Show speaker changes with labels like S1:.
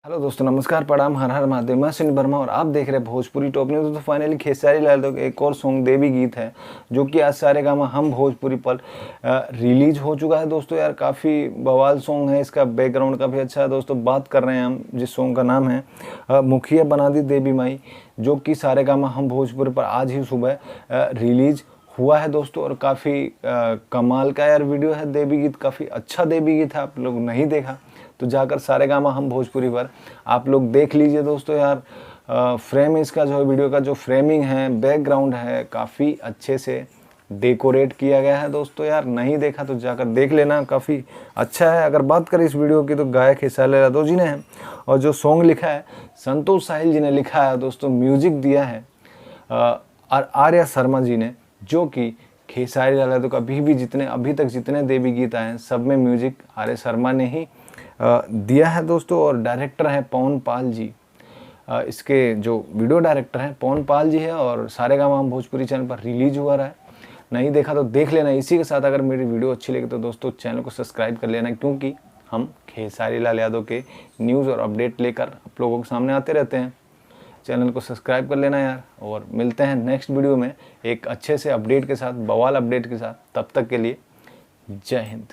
S1: Hello दोस्तों, नमस्कार, प्रणाम, हर हर महादेव। मैं सुनील वर्मा और आप देख रहे हैं भोजपुरी टॉप न्यूज़। तो फाइनली खेसारी लाल यादव का एक और सॉन्ग देवी गीत है जो कि आज सारेगामा हम भोजपुरी पर रिलीज हो चुका है। दोस्तों यार, काफ़ी बवाल सॉन्ग है, इसका बैकग्राउंड काफ़ी अच्छा है। दोस्तों बात कर रहे हैं हम जिस सॉन्ग का नाम है मुखिया बना दी देवी माई, जो कि सारेगामा हम भोजपुरी पर आज ही सुबह रिलीज हुआ है दोस्तों। और काफ़ी कमाल का यार वीडियो है। देवी गीत काफ़ी अच्छा देवी गीत है, आप लोग नहीं देखा तो जाकर सारेगामा हम भोजपुरी पर आप लोग देख लीजिए दोस्तों। यार फ्रेम इसका जो है, वीडियो का जो फ्रेमिंग है, बैकग्राउंड है, काफ़ी अच्छे से डेकोरेट किया गया है दोस्तों। यार नहीं देखा तो जाकर देख लेना, काफ़ी अच्छा है। अगर बात करें इस वीडियो की तो गायक खेसारी लाल यादव जी ने है और जो सॉन्ग लिखा है संतोष साहिल जी ने लिखा है दोस्तों। म्यूजिक दिया है और आर्या शर्मा जी ने, जो कि खेसारी लाल यादव का अभी तक जितने देवी गीत आए हैं सब में म्यूजिक आर्या शर्मा ने ही दिया है दोस्तों। और डायरेक्टर हैं पवन पाल जी, इसके जो वीडियो डायरेक्टर हैं पवन पाल जी है। और सारेगामा हम भोजपुरी चैनल पर रिलीज हुआ रहा है, नहीं देखा तो देख लेना। इसी के साथ अगर मेरी वीडियो अच्छी लगी तो दोस्तों चैनल को सब्सक्राइब कर लेना, क्योंकि हम खेसारी लाल यादव के न्यूज़ और अपडेट लेकर आप लोगों के सामने आते रहते हैं। चैनल को सब्सक्राइब कर लेना यार, और मिलते हैं नेक्स्ट वीडियो में एक अच्छे से अपडेट के साथ, बवाल अपडेट के साथ। तब तक के लिए जय हिंद।